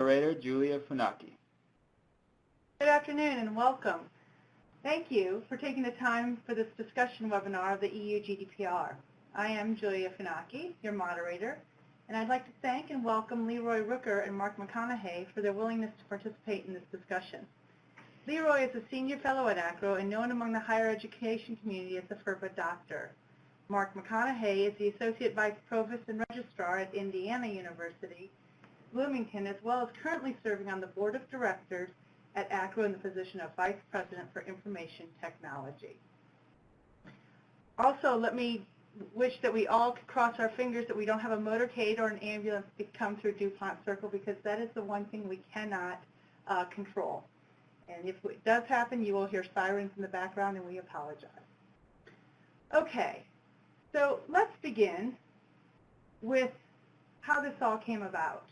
Moderator Julia Funaki. Good afternoon and welcome. Thank you for taking the time for this discussion webinar of the EU GDPR. I am Julia Funaki, your moderator, and I'd like to thank and welcome Leroy Rooker and Mark McConaughey for their willingness to participate in this discussion. Leroy is a senior fellow at ACRO and known among the higher education community as the FERPA doctor. Mark McConaughey is the Associate Vice Provost and Registrar at Indiana University, Bloomington, as well as currently serving on the Board of Directors at ACRO in the position of Vice President for Information Technology. Also, let me wish that we all could cross our fingers that we don't have a motorcade or an ambulance come through DuPont Circle, because that is the one thing we cannot control. And if it does happen, you will hear sirens in the background, and we apologize. Okay, so let's begin with how this all came about.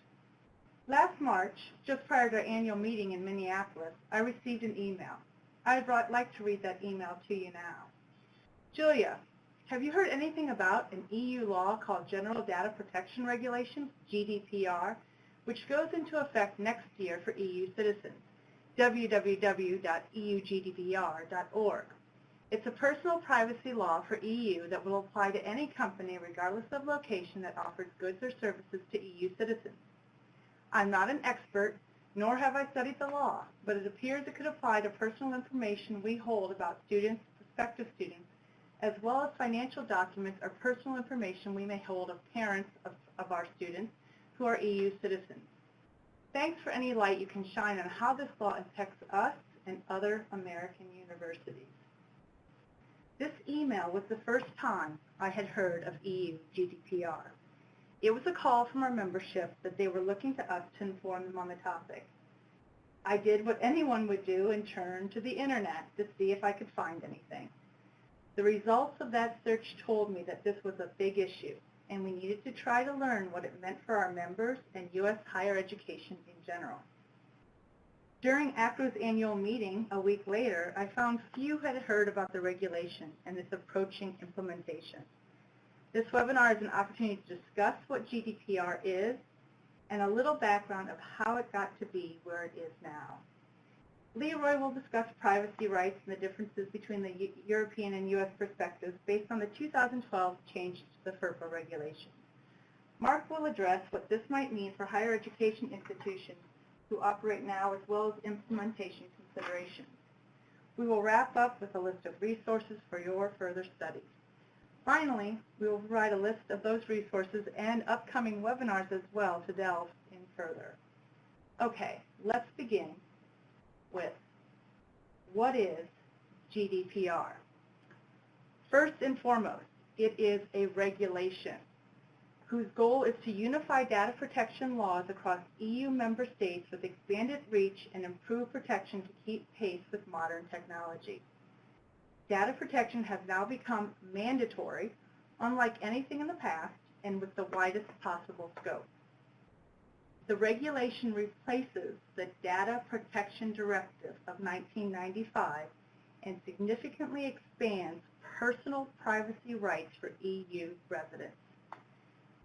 Last March, just prior to our annual meeting in Minneapolis, I received an email. I'd like to read that email to you now. Julia, have you heard anything about an EU law called General Data Protection Regulation, GDPR, which goes into effect next year for EU citizens? www.eugdpr.org. It's a personal privacy law for EU that will apply to any company regardless of location that offers goods or services to EU citizens. I'm not an expert, nor have I studied the law, but it appears it could apply to personal information we hold about students, prospective students, as well as financial documents or personal information we may hold of parents of our students who are EU citizens. Thanks for any light you can shine on how this law affects us and other American universities. This email was the first time I had heard of EU GDPR. It was a call from our membership that they were looking to us to inform them on the topic. I did what anyone would do and turned to the internet to see if I could find anything. The results of that search told me that this was a big issue, and we needed to try to learn what it meant for our members and U.S. higher education in general. During ACRO's annual meeting a week later, I found few had heard about the regulation and its approaching implementation. This webinar is an opportunity to discuss what GDPR is and a little background of how it got to be where it is now. Leroy will discuss privacy rights and the differences between the European and U.S. perspectives based on the 2012 change to the FERPA regulations. Mark will address what this might mean for higher education institutions who operate now, as well as implementation considerations. We will wrap up with a list of resources for your further studies. Finally, we will provide a list of those resources and upcoming webinars as well to delve in further. Okay, let's begin with what is GDPR? First and foremost, it is a regulation whose goal is to unify data protection laws across EU member states with expanded reach and improved protection to keep pace with modern technology. Data protection has now become mandatory, unlike anything in the past, and with the widest possible scope. The regulation replaces the Data Protection Directive of 1995 and significantly expands personal privacy rights for EU residents.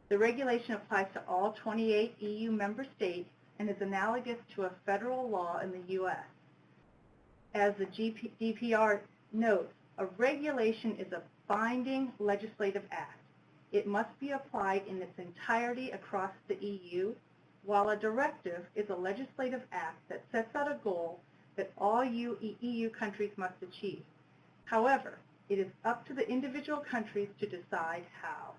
The regulation applies to all 28 EU member states and is analogous to a federal law in the U.S. As the GDPR notes, a regulation is a binding legislative act. It must be applied in its entirety across the EU, while a directive is a legislative act that sets out a goal that all EU countries must achieve. However, it is up to the individual countries to decide how.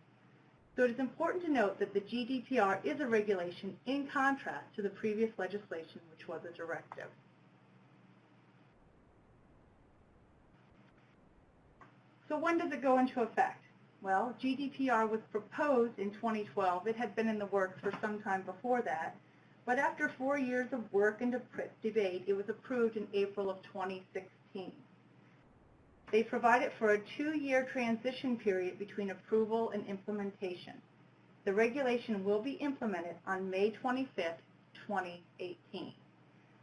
So it is important to note that the GDPR is a regulation in contrast to the previous legislation, which was a directive. So when does it go into effect? Well, GDPR was proposed in 2012. It had been in the works for some time before that. But after 4 years of work and debate, it was approved in April of 2016. They provided for a 2-year transition period between approval and implementation. The regulation will be implemented on May 25th, 2018.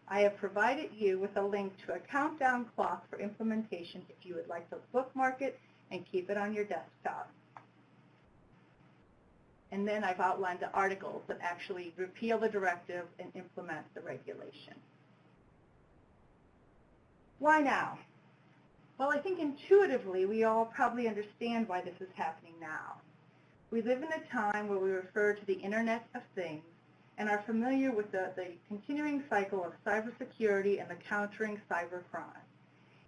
I have provided you with a link to a countdown clock for implementation if you would like to bookmark it and keep it on your desktop. And then I've outlined the articles that actually repeal the directive and implement the regulation. Why now? Well, I think intuitively we all probably understand why this is happening now. We live in a time where we refer to the Internet of Things and are familiar with the continuing cycle of cybersecurity and the countering cybercrime.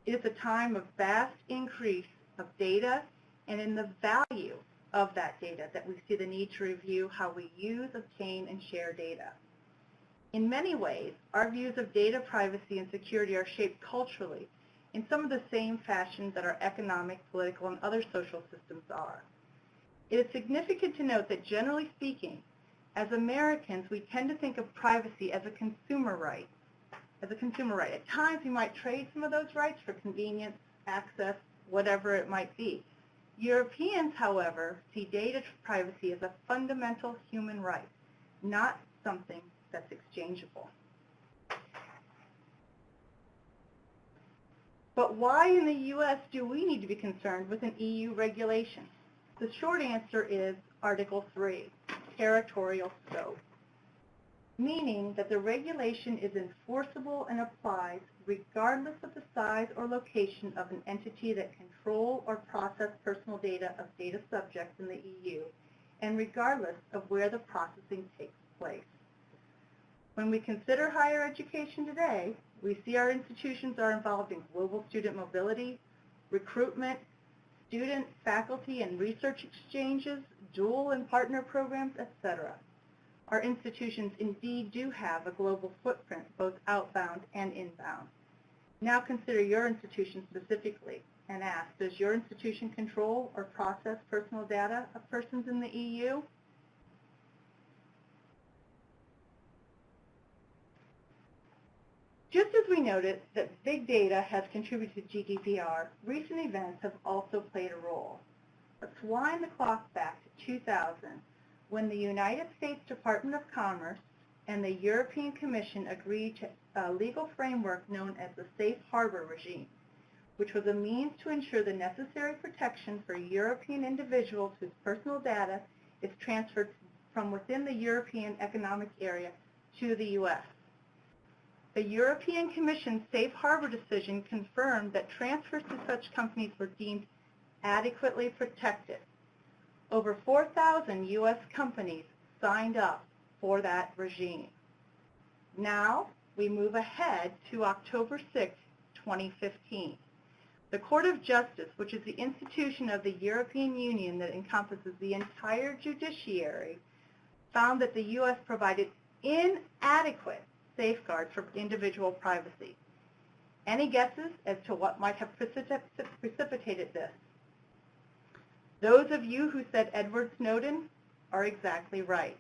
It is a time of vast increase of data and in the value of that data that we see the need to review how we use, obtain, and share data. In many ways, our views of data privacy and security are shaped culturally in some of the same fashions that our economic, political, and other social systems are. It is significant to note that generally speaking, as Americans, we tend to think of privacy as a consumer right. At times, we might trade some of those rights for convenience, access, whatever it might be. Europeans, however, see data privacy as a fundamental human right, not something that's exchangeable. But why in the U.S. do we need to be concerned with an EU regulation? The short answer is Article 3, Territorial Scope, meaning that the regulation is enforceable and applies regardless of the size or location of an entity that control or process personal data of data subjects in the EU, and regardless of where the processing takes place. When we consider higher education today, we see our institutions are involved in global student mobility, recruitment, student, faculty, and research exchanges, dual and partner programs, etc. Our institutions indeed do have a global footprint, both outbound and inbound. Now consider your institution specifically and ask, does your institution control or process personal data of persons in the EU? Just as we noted that big data has contributed to GDPR, recent events have also played a role. Let's wind the clock back to 2000, when the United States Department of Commerce and the European Commission agreed to a legal framework known as the Safe Harbor regime, which was a means to ensure the necessary protection for European individuals whose personal data is transferred from within the European Economic Area to the U.S. The European Commission's Safe Harbor decision confirmed that transfers to such companies were deemed adequately protected. Over 4,000 U.S. companies signed up for that regime. Now we move ahead to October 6, 2015. The Court of Justice, which is the institution of the European Union that encompasses the entire judiciary, found that the U.S. provided inadequate safeguards for individual privacy. Any guesses as to what might have precipitated this? Those of you who said Edward Snowden are exactly right.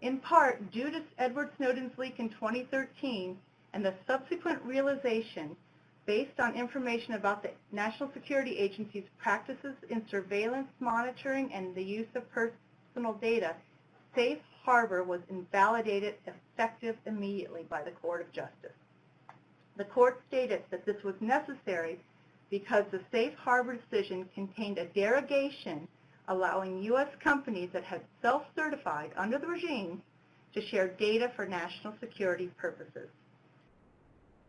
In part, due to Edward Snowden's leak in 2013 and the subsequent realization based on information about the National Security Agency's practices in surveillance monitoring and the use of personal data, Safe Harbor was invalidated effective immediately by the Court of Justice. The court stated that this was necessary because the Safe Harbor decision contained a derogation allowing U.S. companies that had self-certified under the regime to share data for national security purposes.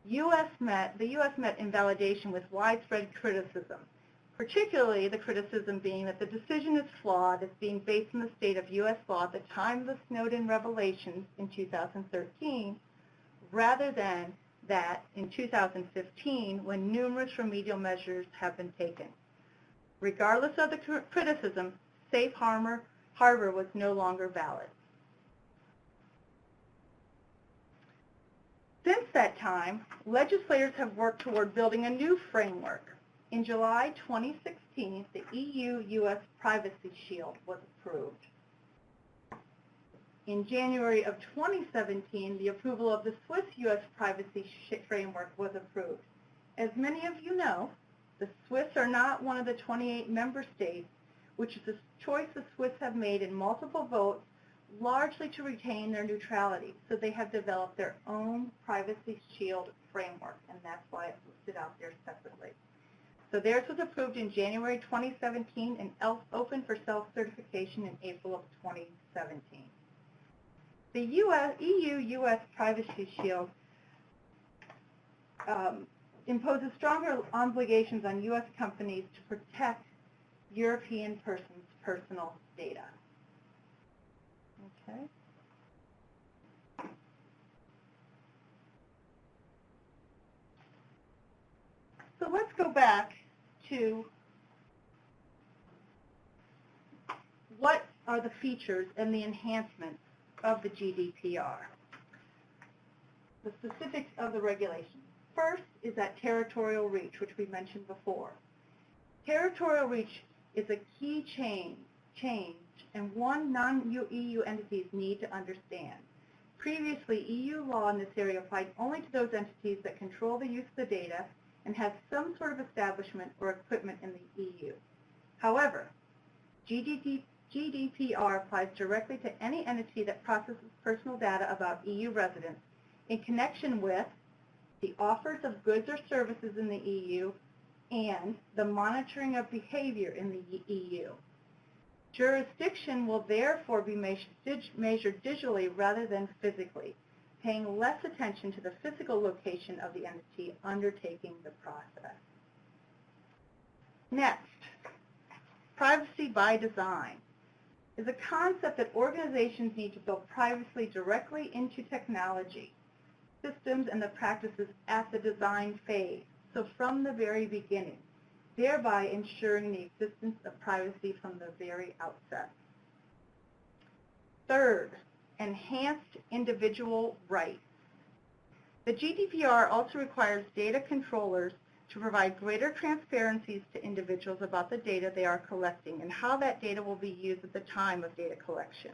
The U.S. met invalidation with widespread criticism, particularly the criticism being that the decision is flawed as being based on the state of U.S. law at the time of the Snowden revelations in 2013, rather than that in 2015 when numerous remedial measures have been taken. Regardless of the criticism, Safe Harbor was no longer valid. Since that time, legislators have worked toward building a new framework. In July 2016, the EUUS Privacy Shield was approved. In January of 2017, the approval of the Swiss U.S. Privacy Framework was approved. As many of you know, the Swiss are not one of the 28 member states, which is a choice the Swiss have made in multiple votes, largely to retain their neutrality. So they have developed their own Privacy Shield framework, and that's why it's listed out there separately. So theirs was approved in January 2017 and open for self-certification in April of 2017. The EU-US Privacy Shield imposes stronger obligations on U.S. companies to protect European persons' personal data. Okay. So let's go back to what are the features and the enhancements of the GDPR. The specifics of the regulation. First is that territorial reach, which we mentioned before. Territorial reach is a key change and one non-EU entities need to understand. Previously, EU law in this area applied only to those entities that control the use of the data and have some sort of establishment or equipment in the EU. However, GDPR applies directly to any entity that processes personal data about EU residents in connection with the offers of goods or services in the EU and the monitoring of behavior in the EU. Jurisdiction will therefore be measured digitally rather than physically, paying less attention to the physical location of the entity undertaking the process. Next, privacy by design is a concept that organizations need to build privacy directly into technology, systems, and the practices at the design phase, so from the very beginning, thereby ensuring the existence of privacy from the very outset. Third, enhanced individual rights. The GDPR also requires data controllers to provide greater transparencies to individuals about the data they are collecting and how that data will be used at the time of data collection.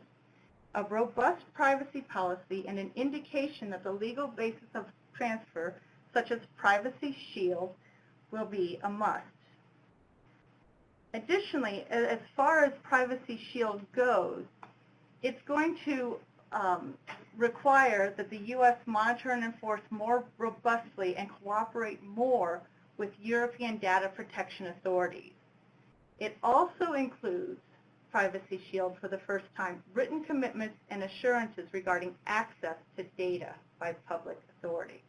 A robust privacy policy and an indication that the legal basis of transfer, such as Privacy Shield, will be a must. Additionally, as far as Privacy Shield goes, it's going to require that the U.S. monitor and enforce more robustly and cooperate more with European data protection authorities. It also includes Privacy Shield for the first time, written commitments and assurances regarding access to data by public authorities.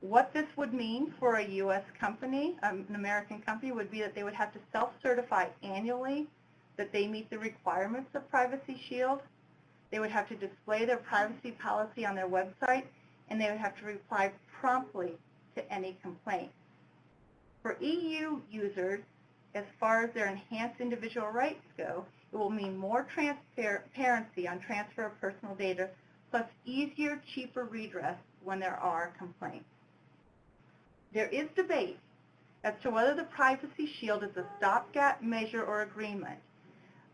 What this would mean for a U.S. company, an American company, would be that they would have to self-certify annually that they meet the requirements of Privacy Shield. They would have to display their privacy policy on their website, and they would have to reply promptly to any complaints. For EU users, as far as their enhanced individual rights go, it will mean more transparency on transfer of personal data, plus easier, cheaper redress when there are complaints. There is debate as to whether the Privacy Shield is a stopgap measure or agreement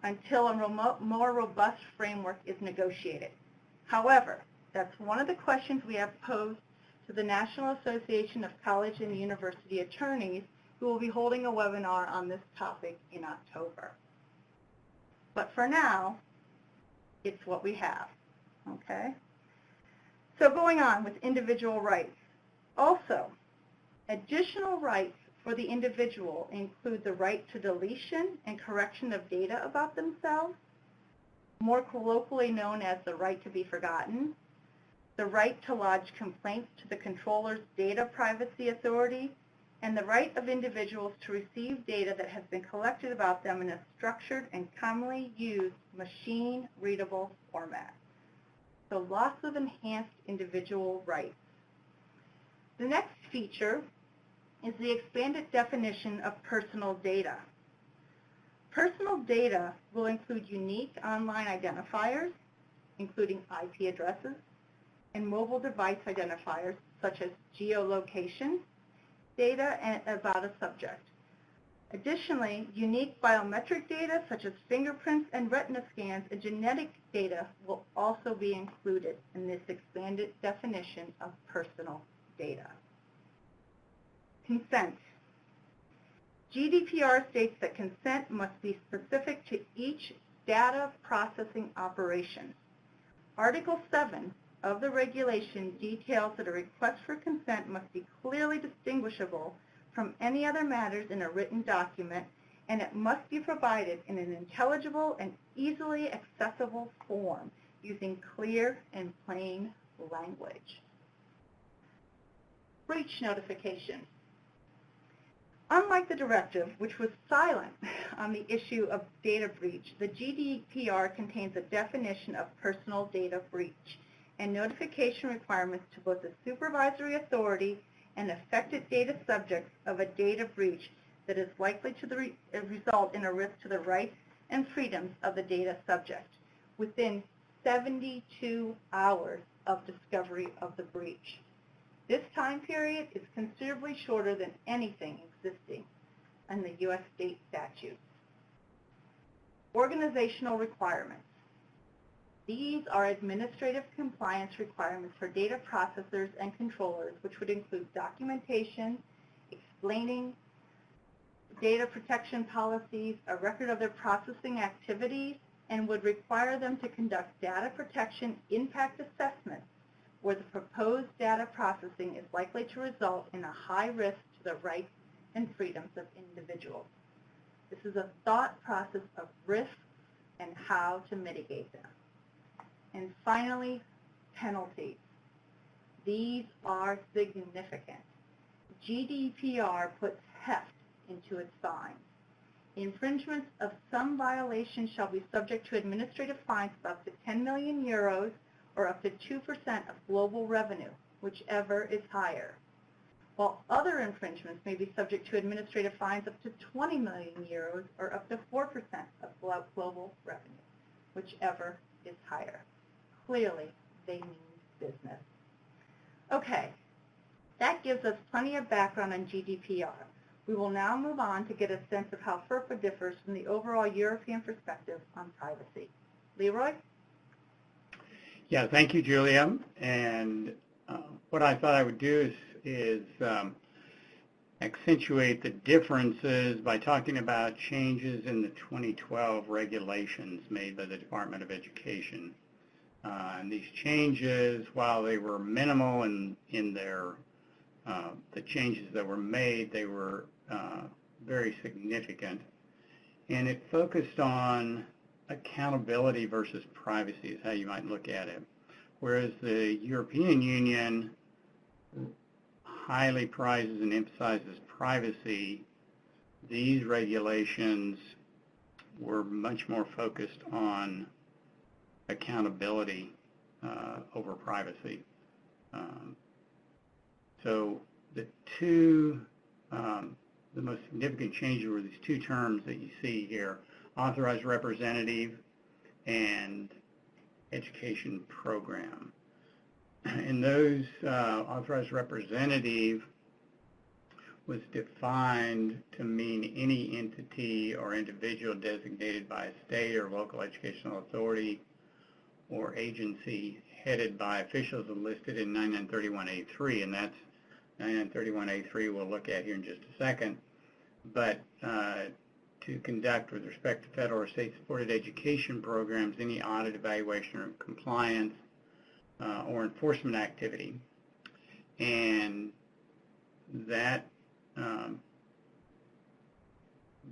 until a more robust framework is negotiated. However, that's one of the questions we have posed to the National Association of College and University Attorneys, who will be holding a webinar on this topic in October. But for now, it's what we have, okay? So going on with individual rights. Also, additional rights for the individual include the right to deletion and correction of data about themselves, more colloquially known as the right to be forgotten, the right to lodge complaints to the controller's data privacy authority, and the right of individuals to receive data that has been collected about them in a structured and commonly used machine-readable format. So lots of enhanced individual rights. The next feature is the expanded definition of personal data. Personal data will include unique online identifiers, including IP addresses, and mobile device identifiers, such as geolocation, data about a subject. Additionally, unique biometric data, such as fingerprints and retina scans, and genetic data will also be included in this expanded definition of personal data. Consent. GDPR states that consent must be specific to each data processing operation. Article 7 of the regulation details that a request for consent must be clearly distinguishable from any other matters in a written document, and it must be provided in an intelligible and easily accessible form using clear and plain language. Breach notification. Unlike the directive, which was silent on the issue of data breach, the GDPR contains a definition of personal data breach and notification requirements to both the supervisory authority and affected data subjects of a data breach that is likely to result in a risk to the rights and freedoms of the data subject within 72 hours of discovery of the breach. This time period is considerably shorter than anything existing in the U.S. state statutes. Organizational requirements. These are administrative compliance requirements for data processors and controllers, which would include documentation, explaining data protection policies, a record of their processing activities, and would require them to conduct data protection impact assessments where the proposed data processing is likely to result in a high risk to the rights and freedoms of individuals. This is a thought process of risks and how to mitigate them. And finally, penalties. These are significant. GDPR puts heft into its fines. Infringements of some violations shall be subject to administrative fines of up to 10 million euros or up to 2% of global revenue, whichever is higher, while other infringements may be subject to administrative fines up to 20 million euros or up to 4% of global revenue, whichever is higher. Clearly, they mean business. Okay, that gives us plenty of background on GDPR. We will now move on to get a sense of how FERPA differs from the overall European perspective on privacy. Leroy? Yeah, thank you, Julia. And what I thought I would do is accentuate the differences by talking about changes in the 2012 regulations made by the Department of Education. And these changes, while they were minimal in their the changes that were made, they were very significant. And it focused on accountability versus privacy is how you might look at it. Whereas the European Union highly prizes and emphasizes privacy, these regulations were much more focused on accountability over privacy. So the most significant changes were these two terms that you see here: Authorized Representative and Education Program. And those Authorized Representative was defined to mean any entity or individual designated by a state or local educational authority or agency headed by officials enlisted in 9931A3, and that's 9931A3 we'll look at here in just a second. But to conduct, with respect to federal or state-supported education programs, any audit, evaluation, or compliance or enforcement activity. And that,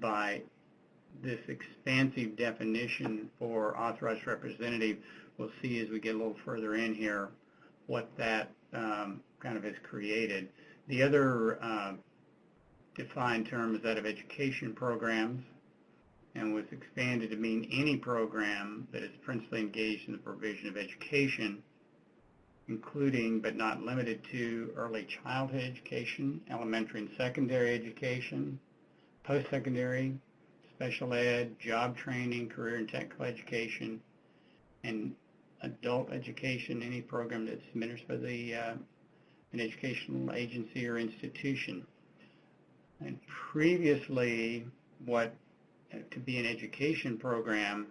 by this expansive definition for authorized representative, we'll see as we get a little further in here what that kind of has created. The other defined term is that of education programs, and was expanded to mean any program that is principally engaged in the provision of education, including but not limited to early childhood education, elementary and secondary education, post-secondary, special ed, job training, career and technical education, and adult education, any program that's administered by an educational agency or institution. And previously, to be an education program,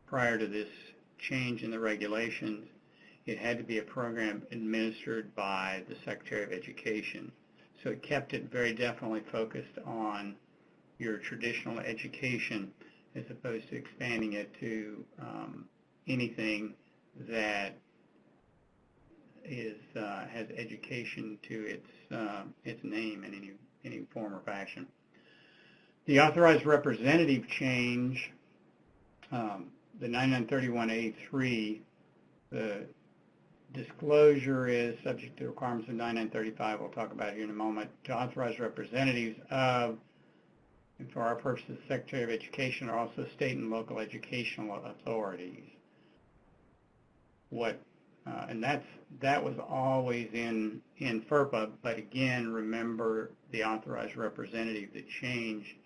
prior to this change in the regulations, it had to be a program administered by the Secretary of Education. So it kept it very definitely focused on your traditional education, as opposed to expanding it to anything that has education to its name in any any form or fashion. The authorized representative change, the 9931A3, the disclosure is subject to the requirements of 9935, we'll talk about here in a moment, to authorized representatives of, and for our purposes, the Secretary of Education, are also state and local educational authorities. And that was always in FERPA, but again, remember the authorized representative, the change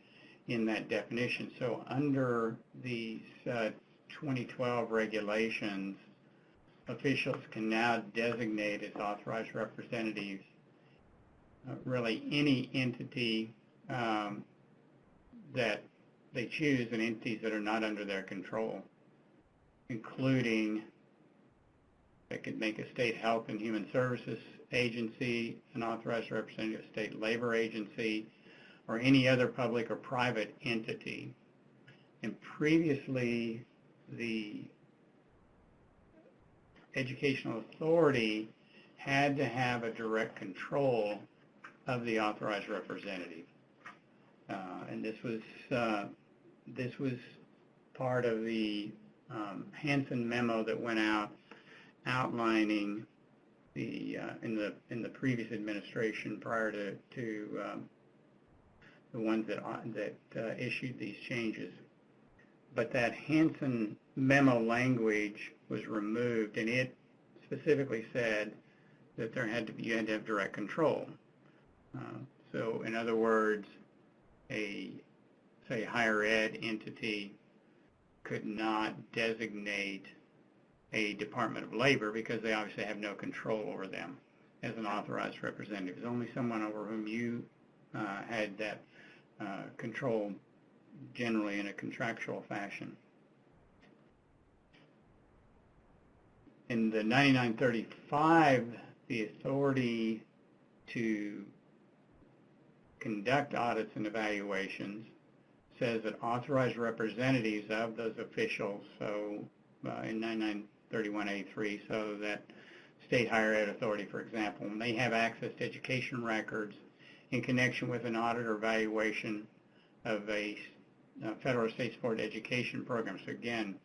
in that definition. So under these 2012 regulations, officials can now designate as authorized representatives really any entity that they choose, and entities that are not under their control, including they could make a state health and human services agency, an authorized representative of state labor agency, or any other public or private entity. And previously, the educational authority had to have a direct control of the authorized representative. And this was part of the Hansen memo that went out outlining the in the previous administration prior to the ones that issued these changes. But that Hansen memo language was removed, and it specifically said that you had to have direct control. So in other words, say higher ed entity could not designate a Department of Labor because they obviously have no control over them as an authorized representative. It's only someone over whom you had that control, generally in a contractual fashion. In the 9935, the authority to conduct audits and evaluations says that authorized representatives of those officials, so in 9931A3, so that state higher ed authority, for example, may have access to education records in connection with an audit or evaluation of a federal or state supported education program. So again,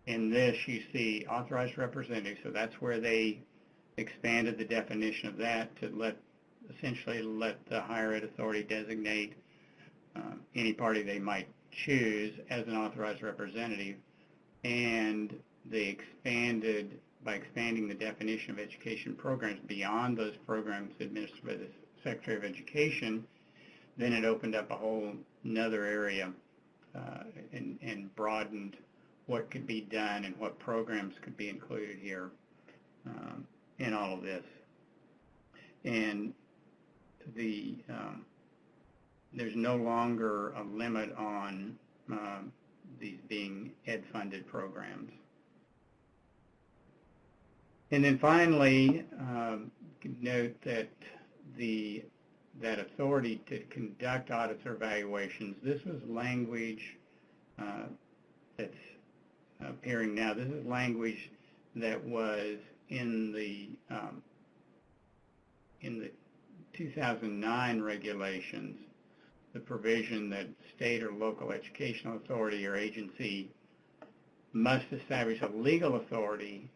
in this you see authorized representatives, so that's where they expanded the definition of that to essentially let the higher ed authority designate any party they might choose as an authorized representative. And they by expanding the definition of education programs beyond those programs administered by the Secretary of Education, then it opened up a whole another area and broadened what could be done and what programs could be included here in all of this. And there's no longer a limit on these being ed-funded programs. And then finally, note that that authority to conduct audits or evaluations, this was language that's appearing now. This is language that was in the 2009 regulations, the provision that state or local educational authority or agency must establish a legal authority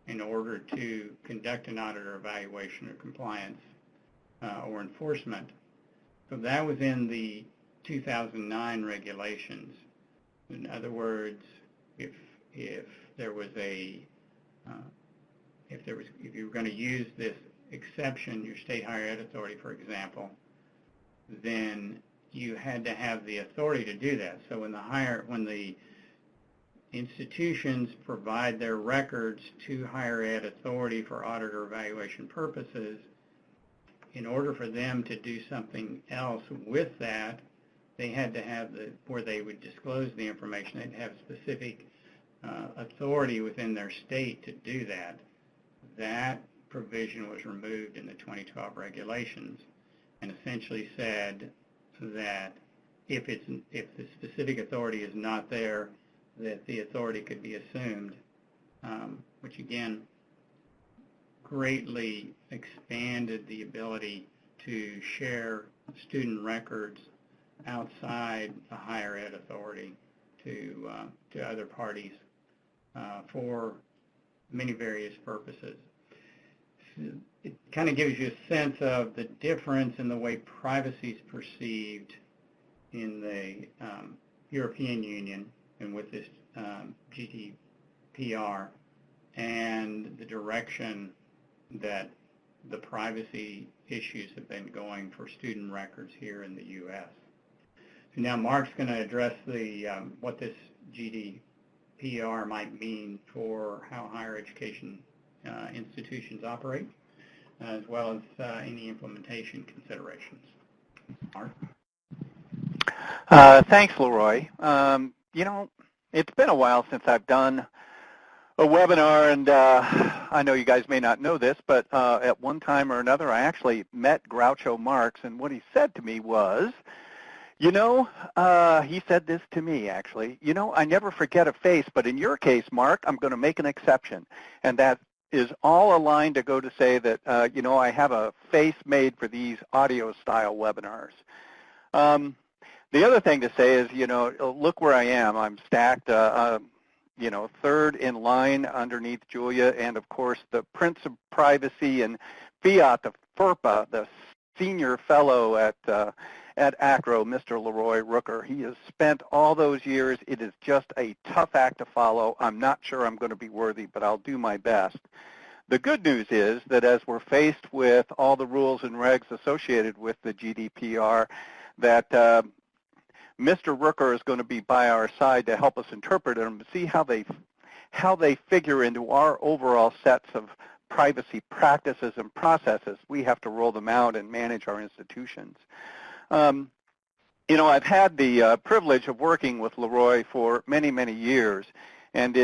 in order to conduct an audit or evaluation or compliance or enforcement. So that was in the 2009 regulations. In other words, if you were going to use this exception, your state higher ed authority, for example, then you had to have the authority to do that. So when the institutions provide their records to higher ed authority for audit or evaluation purposes, in order for them to do something else with that, they had to have where they would disclose the information, they'd have specific authority within their state to do that. That provision was removed in the 2012 regulations and essentially said that if the specific authority is not there, that the authority could be assumed, which again greatly expanded the ability to share student records outside the higher ed authority to other parties for many various purposes. It kind of gives you a sense of the difference in the way privacy is perceived in the European Union and with this GDPR, and the direction that the privacy issues have been going for student records here in the U.S. So now Mark's going to address the what this GDPR might mean for how higher education institutions operate, as well as any implementation considerations. Mark? Thanks, Leroy. You know, it's been a while since I've done a webinar, and I know you guys may not know this, but at one time or another, I actually met Groucho Marx, and what he said to me was, you know, he said this to me, actually, you know, I never forget a face, but in your case, Mark, I'm going to make an exception, and that is all aligned to go to say that, you know, I have a face made for these audio-style webinars. The other thing to say is, you know, look where I am. I'm stacked, you know, third in line underneath Julia, and of course the Prince of Privacy and Fiat, the FERPA, the senior fellow at ACRO, Mr. Leroy Rooker. He has spent all those years. It is just a tough act to follow. I'm not sure I'm going to be worthy, but I'll do my best. The good news is that as we're faced with all the rules and regs associated with the GDPR, that Mr. Rooker is going to be by our side to help us interpret them and see how they figure into our overall sets of privacy practices and processes. We have to roll them out and manage our institutions. You know, I've had the privilege of working with Leroy for many, many years, and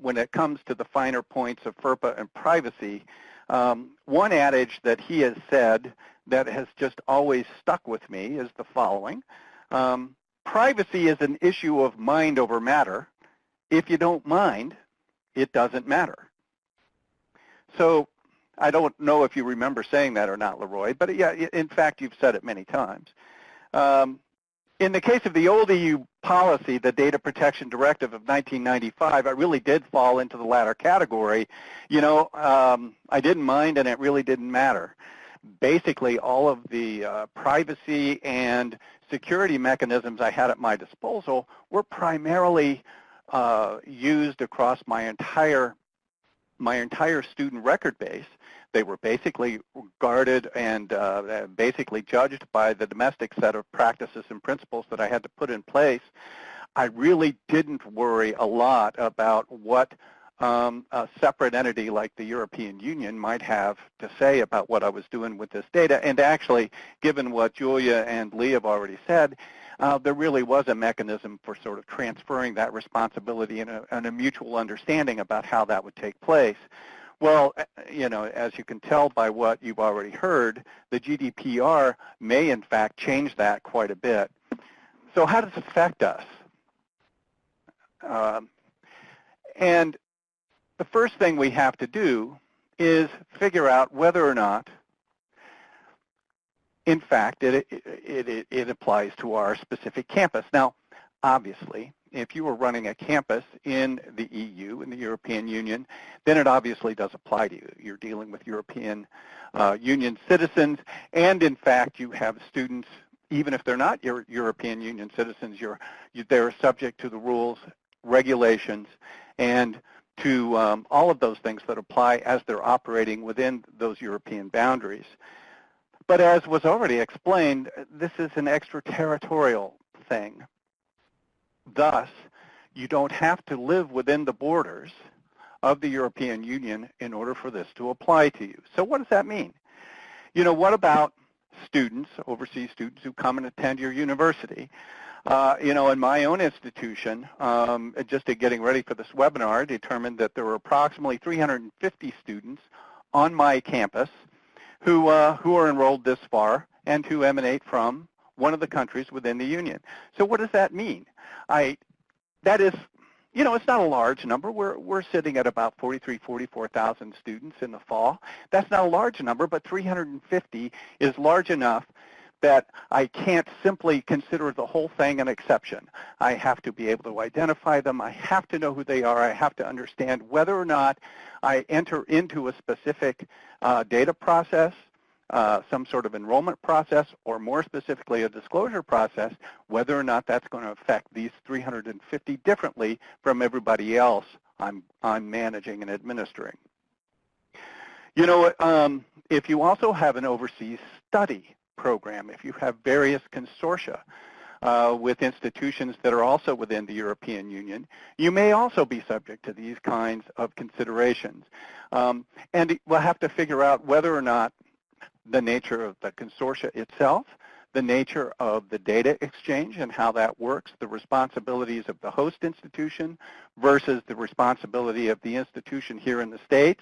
when it comes to the finer points of FERPA and privacy, one adage that he has said that has just always stuck with me is the following. Privacy is an issue of mind over matter. If you don't mind, it doesn't matter. So I don't know if you remember saying that or not, Leroy, but yeah, in fact, you've said it many times. In the case of the old EU policy, the Data Protection Directive of 1995, I really did fall into the latter category. You know, I didn't mind and it really didn't matter. Basically, all of the privacy and security mechanisms I had at my disposal were primarily used across my entire student record base. They were basically guarded and basically judged by the domestic set of practices and principles that I had to put in place. I really didn't worry a lot about what a separate entity like the European Union might have to say about what I was doing with this data. And actually, given what Julia and Lee have already said, there really was a mechanism for sort of transferring that responsibility and a mutual understanding about how that would take place. Well, you know, as you can tell by what you've already heard, the GDPR may in fact change that quite a bit. So how does it affect us? And the first thing we have to do is figure out whether or not, in fact, it applies to our specific campus. Now, obviously, if you are running a campus in the EU, in the European Union, then it obviously does apply to you. You're dealing with European Union citizens, and in fact, you have students, even if they're not European Union citizens, they're subject to the rules, regulations, and to all of those things that apply as they're operating within those European boundaries. But as was already explained, this is an extraterritorial thing. Thus, you don't have to live within the borders of the European Union in order for this to apply to you. So what does that mean? You know, what about students, overseas students who come and attend your university? You know, in my own institution, just getting ready for this webinar, I determined that there were approximately 350 students on my campus who are enrolled this far and who emanate from one of the countries within the Union. So what does that mean? That is, it's not a large number. We're sitting at about 44,000 students in the fall. That's not a large number, but 350 is large enough that I can't simply consider the whole thing an exception. I have to be able to identify them. I have to know who they are. I have to understand whether or not I enter into a specific data process, some sort of enrollment process, or more specifically a disclosure process, whether or not that's going to affect these 350 differently from everybody else I'm managing and administering. If you also have an overseas study program, if you have various consortia with institutions that are also within the European Union, you may also be subject to these kinds of considerations. And we'll have to figure out whether or not the nature of the consortia itself, the nature of the data exchange and how that works, the responsibilities of the host institution versus the responsibility of the institution here in the States,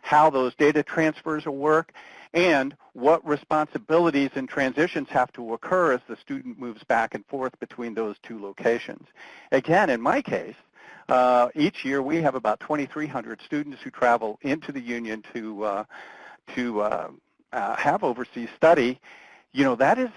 how those data transfers will work, and what responsibilities and transitions have to occur as the student moves back and forth between those two locations. Again, in my case, each year we have about 2,300 students who travel into the Union to have overseas study. That is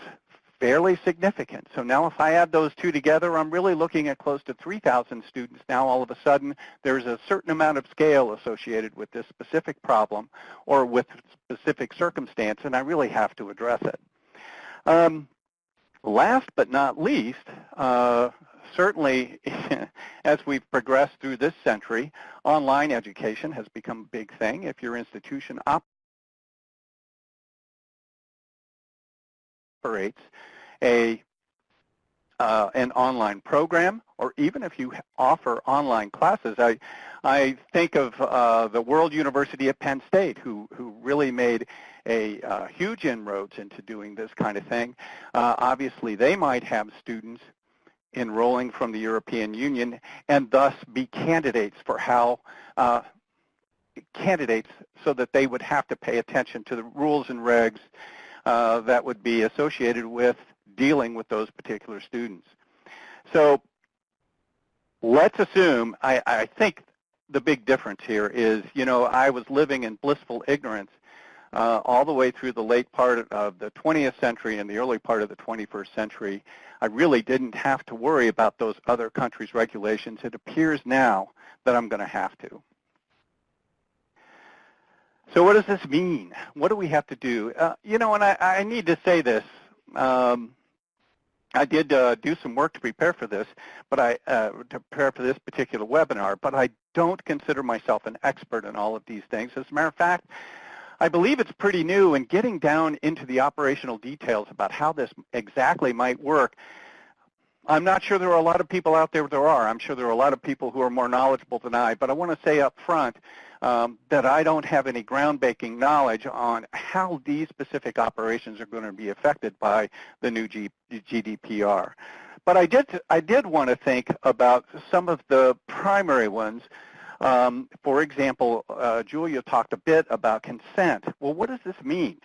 fairly significant. So now if I add those two together, I'm really looking at close to 3,000 students. Now all of a sudden there's a certain amount of scale associated with this specific problem or with specific circumstance, and I really have to address it. Last but not least, certainly as we've progressed through this century, online education has become a big thing. If your institution operates an online program, or even if you offer online classes. I think of the World University at Penn State, who really made a huge inroads into doing this kind of thing. Obviously, they might have students enrolling from the European Union and thus be candidates for candidates so that they would have to pay attention to the rules and regs that would be associated with dealing with those particular students. So let's assume, I think the big difference here is, I was living in blissful ignorance all the way through the late part of the 20th century and the early part of the 21st century. I really didn't have to worry about those other countries' regulations. It appears now that I'm going to have to. So what does this mean? What do we have to do? And I need to say this. I did do some work to prepare for this, to prepare for this particular webinar, but I don't consider myself an expert in all of these things. As a matter of fact, I believe it's pretty new, and getting down into the operational details about how this exactly might work, I'm not sure there are a lot of people out there. I'm sure there are a lot of people who are more knowledgeable than I, but I want to say up front that I don't have any groundbreaking knowledge on how these specific operations are going to be affected by the new GDPR. But I did want to think about some of the primary ones. For example, Julia talked a bit about consent. Well, what does this mean?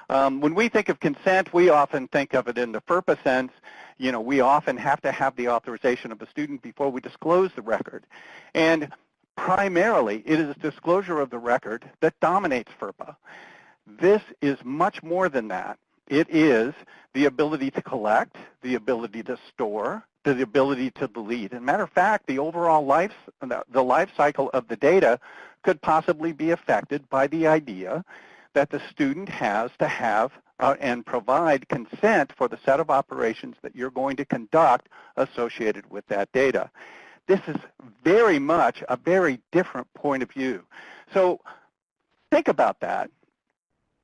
When we think of consent, we often think of it in the FERPA sense. We often have to have the authorization of a student before we disclose the record. And primarily, it is disclosure of the record that dominates FERPA. This is much more than that. It is the ability to collect, the ability to store, the ability to delete. As a matter of fact, the overall life cycle of the data could possibly be affected by the idea that the student has to have and provide consent for the set of operations that you're going to conduct associated with that data. This is very much a very different point of view. So think about that.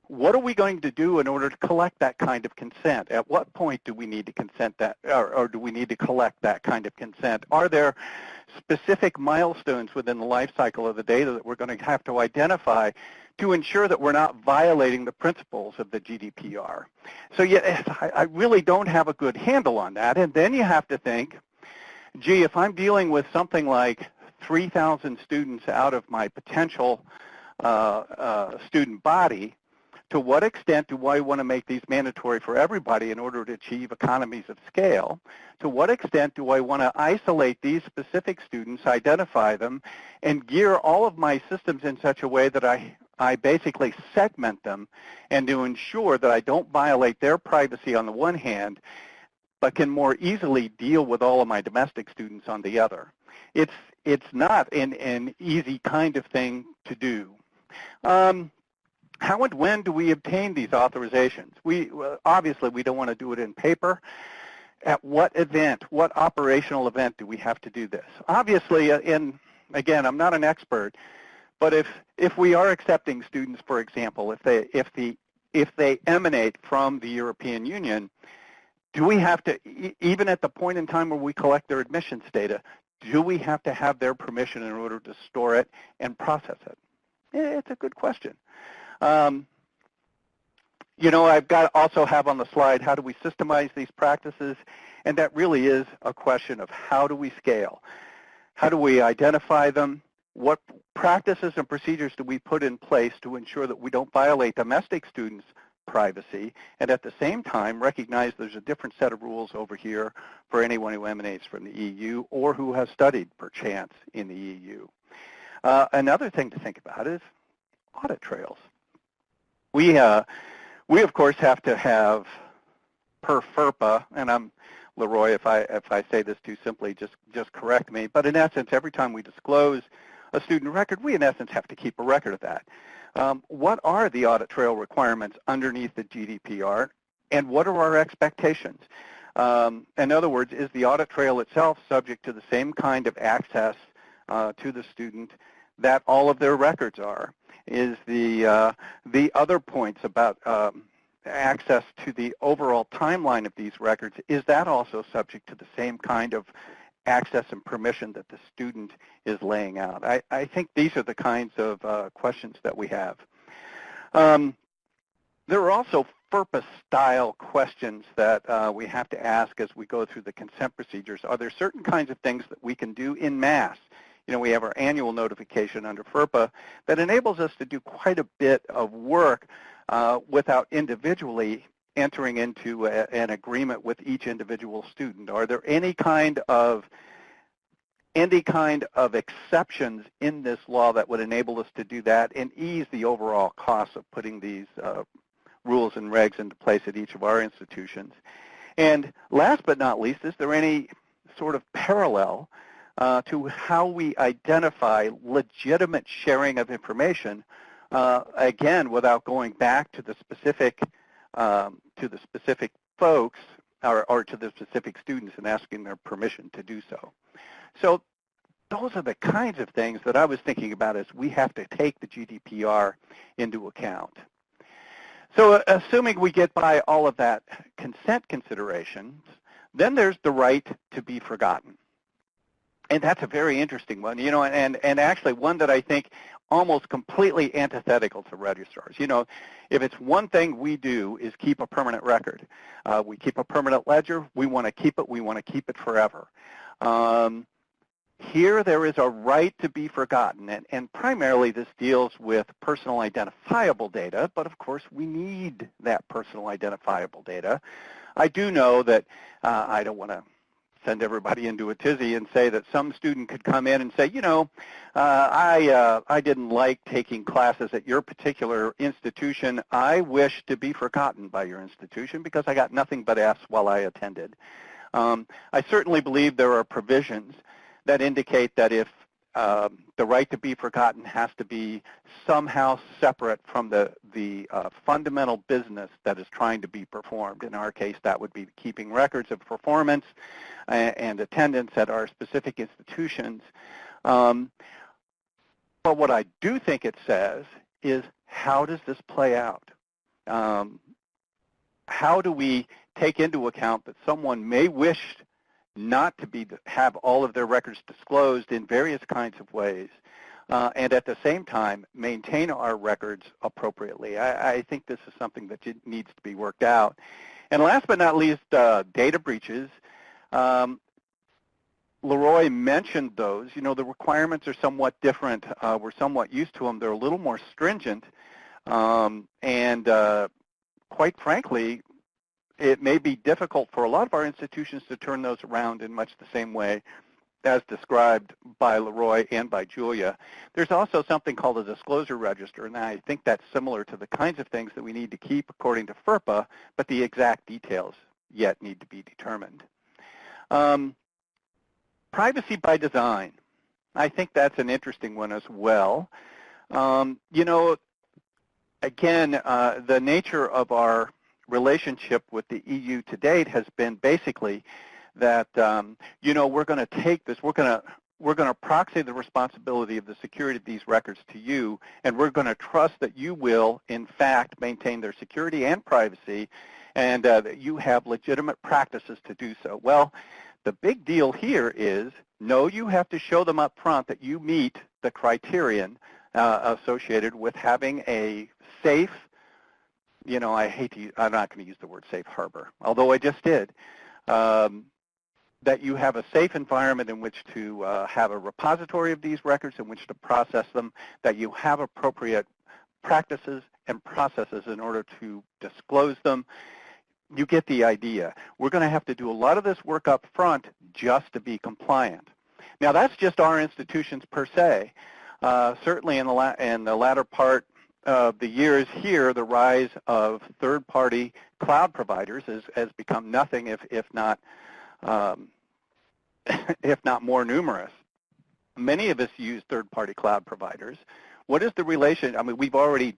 What are we going to do in order to collect that kind of consent? At what point do we need to consent that, or do we need to collect that kind of consent? Are there specific milestones within the life cycle of the data that we're going to have to identify to ensure that we're not violating the principles of the GDPR? So yes, I really don't have a good handle on that. And then you have to think, gee, if I'm dealing with something like 3,000 students out of my potential student body, to what extent do I want to make these mandatory for everybody in order to achieve economies of scale? To what extent do I want to isolate these specific students, identify them, and gear all of my systems in such a way that I basically segment them and to ensure that I don't violate their privacy on the one hand, but can more easily deal with all of my domestic students on the other. It's not an easy kind of thing to do. How and when do we obtain these authorizations? Obviously, we don't want to do it in paper. At what event, what operational event do we have to do this? Obviously, again, I'm not an expert, but if we are accepting students, for example, if they emanate from the European Union, do we have to, even at the point in time where we collect their admissions data, do we have to have their permission in order to store it and process it? It's a good question. You know, also have on the slide, how do we systemize these practices? And that really is a question of how do we scale? How do we identify them? What practices and procedures do we put in place to ensure that we don't violate domestic students' privacy, and at the same time recognize there's a different set of rules over here for anyone who emanates from the EU or who has studied, perchance, in the EU. Another thing to think about is audit trails. We of course have to have, per FERPA, and I'm Leroy, if I say this too simply, just correct me, but in essence, every time we disclose a student record, we in essence have to keep a record of that. What are the audit trail requirements underneath the GDPR, and what are our expectations? In other words, is the audit trail itself subject to the same kind of access to the student that all of their records are? Is the other points about access to the overall timeline of these records, is that also subject to the same kind of access and permission that the student is laying out? I think these are the kinds of questions that we have. There are also FERPA-style questions that we have to ask as we go through the consent procedures. Are there certain kinds of things that we can do en masse? You know, we have our annual notification under FERPA that enables us to do quite a bit of work without individually entering into an agreement with each individual student. Are there any kind of exceptions in this law that would enable us to do that and ease the overall cost of putting these rules and regs into place at each of our institutions? And last but not least, is there any sort of parallel to how we identify legitimate sharing of information, again, without going back to the specific folks or to the specific students and asking their permission to do so. So those are the kinds of things that I was thinking about as we have to take the GDPR into account. So assuming we get by all of that consent considerations, then there's the right to be forgotten. And that's a very interesting one, you know, and actually one that I think almost completely antithetical to registrars. You know, if it's one thing we do is keep a permanent record. We keep a permanent ledger. We want to keep it. We want to keep it forever. Here there is a right to be forgotten, and primarily this deals with personal identifiable data, but of course we need that personal identifiable data. I do know that I don't want to send everybody into a tizzy and say that some student could come in and say, you know, I didn't like taking classes at your particular institution. I wish to be forgotten by your institution because I got nothing but F's while I attended. I certainly believe there are provisions that indicate that if the right to be forgotten has to be somehow separate from the fundamental business that is trying to be performed. In our case, that would be keeping records of performance and attendance at our specific institutions. But what I do think it says is, how does this play out? How do we take into account that someone may wish not to have all of their records disclosed in various kinds of ways, and at the same time maintain our records appropriately? I think this is something that needs to be worked out. And last but not least, data breaches. Leroy mentioned those. You know, the requirements are somewhat different. We're somewhat used to them. They're a little more stringent. Quite frankly, it may be difficult for a lot of our institutions to turn those around in much the same way as described by Leroy and by Julia. There's also something called a disclosure register, and I think that's similar to the kinds of things that we need to keep according to FERPA, but the exact details yet need to be determined. Privacy by design. I think that's an interesting one as well. You know, again, the nature of our relationship with the EU to date has been basically that, you know, we're going to take this, we're going to proxy the responsibility of the security of these records to you, and we're going to trust that you will, in fact, maintain their security and privacy, and that you have legitimate practices to do so. Well, the big deal here is, no, you have to show them up front that you meet the criterion associated with having a safe, you know, I'm not going to use the word safe harbor, although I just did, that you have a safe environment in which to have a repository of these records in which to process them, that you have appropriate practices and processes in order to disclose them. You get the idea. We're going to have to do a lot of this work up front just to be compliant. Now, that's just our institutions per se. Certainly in the latter part of the years here, the rise of third-party cloud providers has become nothing if not more numerous. Many of us use third-party cloud providers. What is the relation? I mean, we've already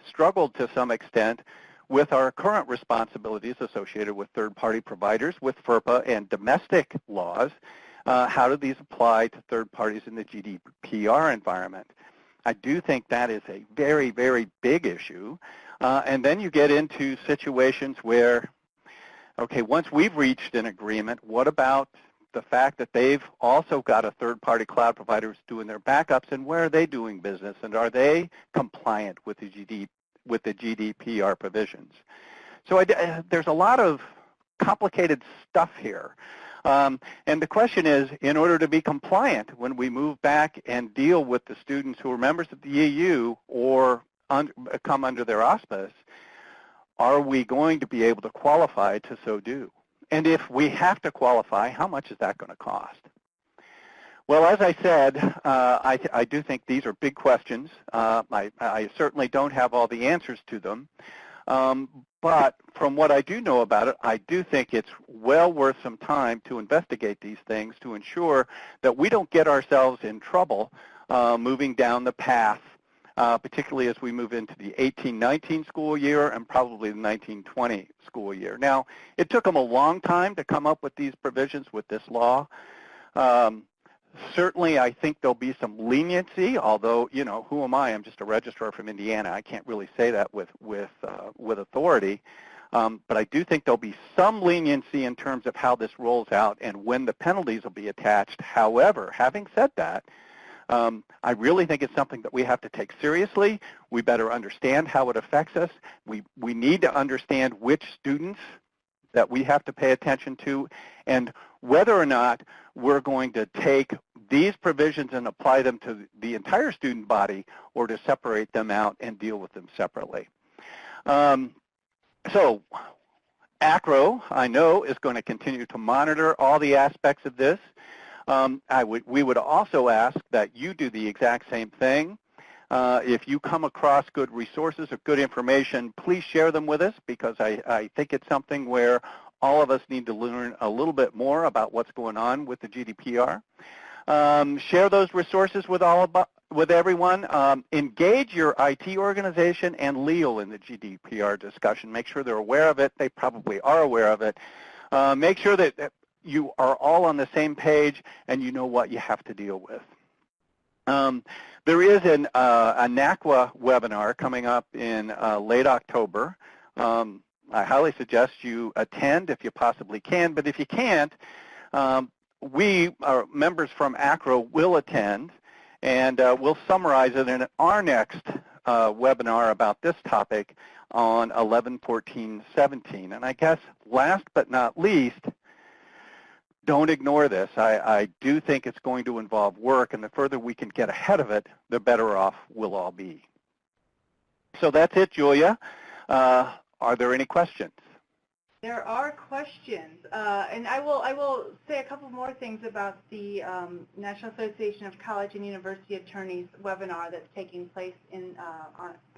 struggled to some extent with our current responsibilities associated with third-party providers, with FERPA and domestic laws. How do these apply to third parties in the GDPR environment? I do think that is a very, very big issue. And then you get into situations where, okay, once we've reached an agreement, what about the fact that they've also got a third-party cloud provider who's doing their backups, and where are they doing business, and are they compliant with the GDPR provisions? So there's a lot of complicated stuff here. And the question is, in order to be compliant when we move back and deal with the students who are members of the EU or come under their auspice, are we going to be able to qualify to so do? And if we have to qualify, how much is that going to cost? Well, as I said, I do think these are big questions. I certainly don't have all the answers to them. But from what I do know about it, I do think it's well worth some time to investigate these things to ensure that we don't get ourselves in trouble moving down the path, particularly as we move into the 18-19 school year and probably the 19-20 school year. Now, it took them a long time to come up with these provisions with this law. Certainly, I think there'll be some leniency, although, you know, who am I? I'm just a registrar from Indiana. I can't really say that with authority. But I do think there'll be some leniency in terms of how this rolls out and when the penalties will be attached. However, having said that, I really think it's something that we have to take seriously. We better understand how it affects us. We need to understand which students that we have to pay attention to, and whether or not we're going to take these provisions and apply them to the entire student body, or to separate them out and deal with them separately. So ACRO, I know, is going to continue to monitor all the aspects of this. We would also ask that you do the exact same thing. If you come across good resources or good information, please share them with us, because I think it's something where all of us need to learn a little bit more about what's going on with the GDPR. Share those resources with everyone. Engage your IT organization and legal in the GDPR discussion. Make sure they're aware of it. They probably are aware of it. Make sure that you are all on the same page and you know what you have to deal with. There is a NACWA webinar coming up in late October. I highly suggest you attend if you possibly can, but if you can't, we, our members from ACRO, will attend, and we'll summarize it in our next webinar about this topic on 11/14/17. And I guess last but not least, don't ignore this. I do think it's going to involve work, and the further we can get ahead of it, the better off we'll all be. So that's it, Julia. Are there any questions? There are questions, and I will say a couple more things about the National Association of College and University Attorneys webinar that's taking place on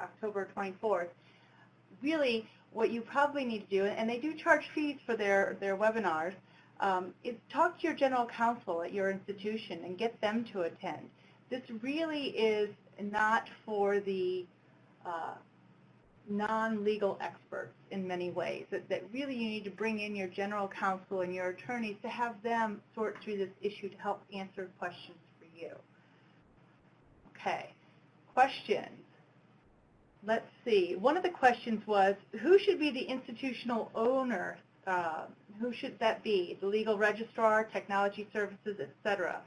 October 24th. Really, what you probably need to do, and they do charge fees for their webinars, is talk to your general counsel at your institution and get them to attend. This really is not for the non-legal experts in many ways, that really you need to bring in your general counsel and your attorneys to have them sort through this issue to help answer questions for you. Okay, questions. Let's see. One of the questions was, who should be the institutional owner? Who should that be? The legal registrar, technology services, etc.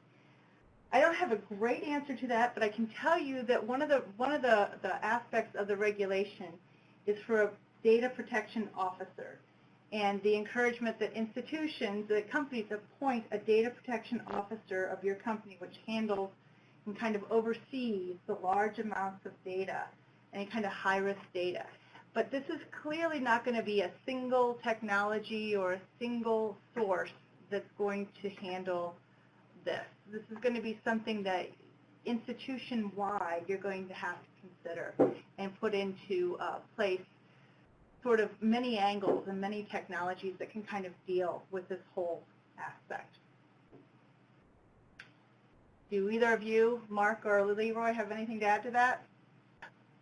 I don't have a great answer to that, but I can tell you that one of the aspects of the regulation is for a data protection officer, and the encouragement that institutions, that companies appoint a data protection officer of your company, which handles and kind of oversees the large amounts of data, any kind of high-risk data. But this is clearly not going to be a single technology or a single source that's going to handle this. This is going to be something that institution-wide you're going to have to consider and put into place sort of many angles and many technologies that can kind of deal with this whole aspect. Do either of you, Mark or Leroy, have anything to add to that?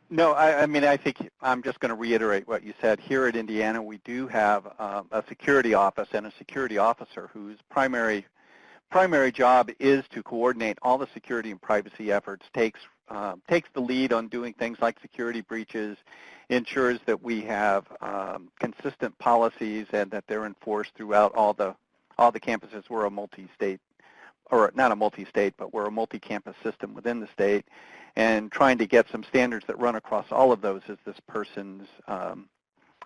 No, I mean, I think I'm just going to reiterate what you said. Here at Indiana, we do have a security office and a security officer whose primary job is to coordinate all the security and privacy efforts, takes the lead on doing things like security breaches, ensures that we have consistent policies and that they're enforced throughout all the campuses. We're a multi-state, or not a multi-state, but we're a multi-campus system within the state, and trying to get some standards that run across all of those is this person's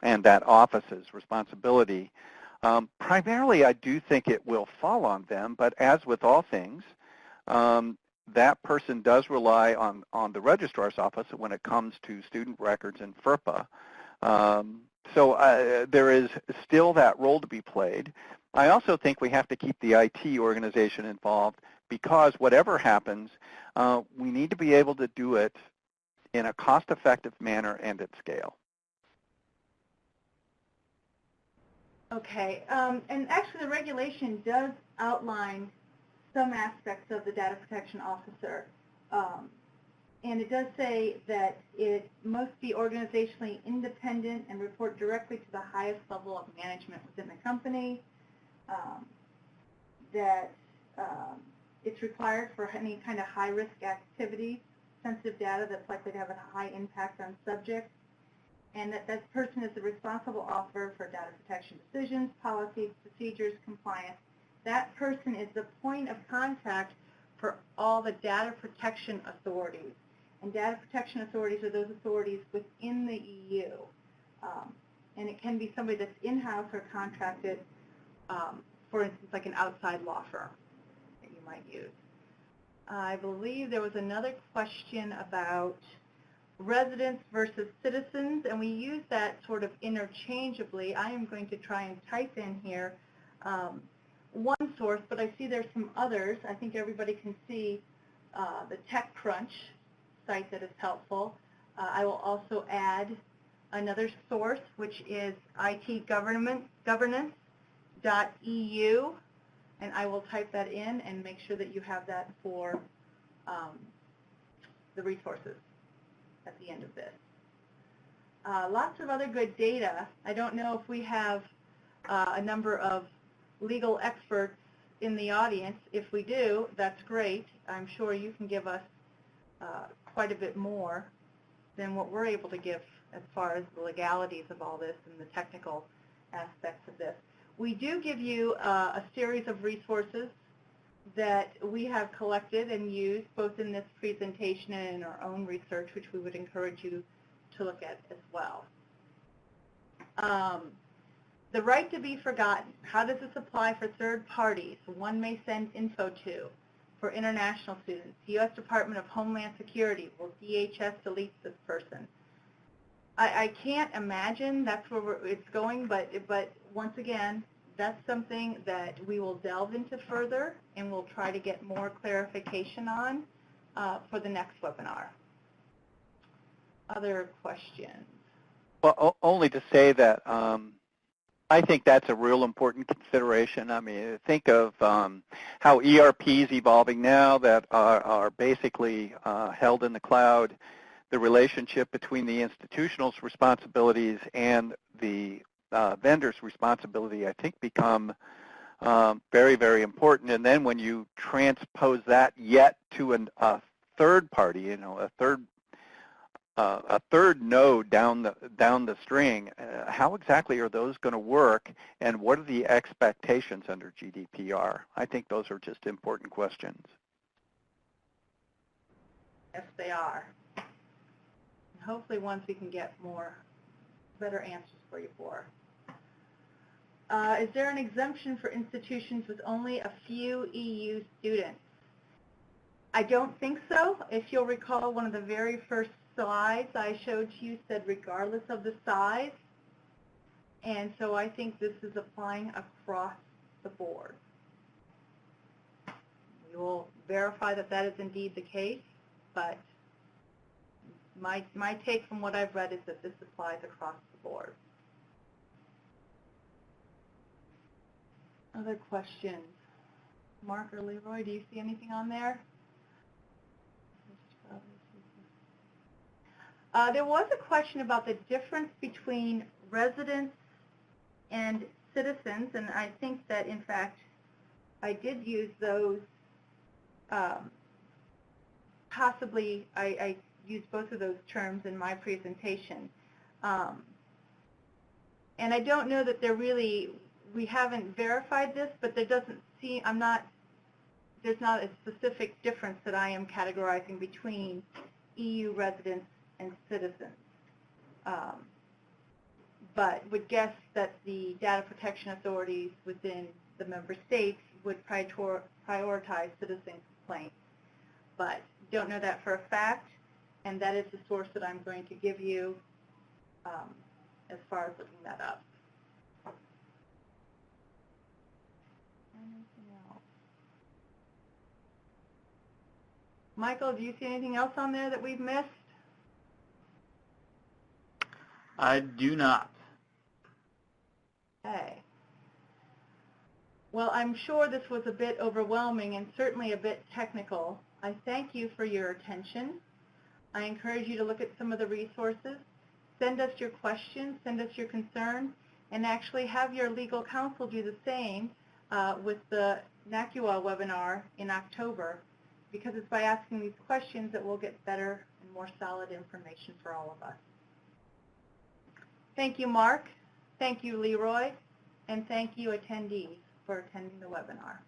and that office's responsibility. Primarily, I do think it will fall on them, but as with all things, that person does rely on the registrar's office when it comes to student records and FERPA. So there is still that role to be played. I also think we have to keep the IT organization involved, because whatever happens, we need to be able to do it in a cost-effective manner and at scale. Okay, and actually the regulation does outline some aspects of the data protection officer, and it does say that it must be organizationally independent and report directly to the highest level of management within the company, that it's required for any kind of high-risk activity, sensitive data that's likely to have a high impact on subjects, and that this person is the responsible author for data protection decisions, policies, procedures, compliance. That person is the point of contact for all the data protection authorities. And data protection authorities are those authorities within the EU. And it can be somebody that's in-house or contracted, for instance, like an outside law firm that you might use. I believe there was another question about residents versus citizens, and we use that sort of interchangeably. I am going to try and type in here one source, but I see there's some others. I think everybody can see the TechCrunch site that is helpful. I will also add another source, which is itgovernance.eu, and I will type that in and make sure that you have that for the resources at the end of this. Lots of other good data. I don't know if we have a number of legal experts in the audience. If we do, that's great. I'm sure you can give us quite a bit more than what we're able to give as far as the legalities of all this and the technical aspects of this. We do give you a series of resources that we have collected and used both in this presentation and in our own research, which we would encourage you to look at as well. The right to be forgotten. How does this apply for third parties one may send info to? For international students, the U.S. Department of Homeland Security, will DHS delete this person? I can't imagine that's where it's going, but once again, that's something that we will delve into further, and we'll try to get more clarification on for the next webinar. Other questions? Well, only to say that I think that's a real important consideration. I mean, think of how ERP is evolving now that are basically held in the cloud. The relationship between the institutional's responsibilities and the vendor's responsibility, I think, become very, very important. And then when you transpose that yet to a third party, you know, a third node down the string, how exactly are those going to work, and what are the expectations under GDPR? I think those are just important questions. Yes, they are. Hopefully once we can get better answers for you for. Is there an exemption for institutions with only a few EU students? I don't think so. If you'll recall, one of the very first slides I showed you said regardless of the size. And so I think this is applying across the board. We will verify that that is indeed the case, but my take from what I've read is that this applies across the board. Other questions? Mark or Leroy, do you see anything on there? There was a question about the difference between residents and citizens, and I think that, in fact, I did use those. Possibly, I used both of those terms in my presentation. And I don't know that we haven't verified this, but there doesn't seem, there's not a specific difference that I am categorizing between EU residents and citizens. But would guess that the data protection authorities within the member states would prioritize citizen complaints. But don't know that for a fact, and that is the source that I'm going to give you as far as looking that up. Anything else? Michael, do you see anything else on there that we've missed? I do not. Okay. Well, I'm sure this was a bit overwhelming and certainly a bit technical. I thank you for your attention. I encourage you to look at some of the resources. Send us your questions, send us your concerns, and actually have your legal counsel do the same with the NACUA webinar in October, because it's by asking these questions that we'll get better and more solid information for all of us. Thank you, Mark. Thank you, Leroy. And thank you, attendees, for attending the webinar.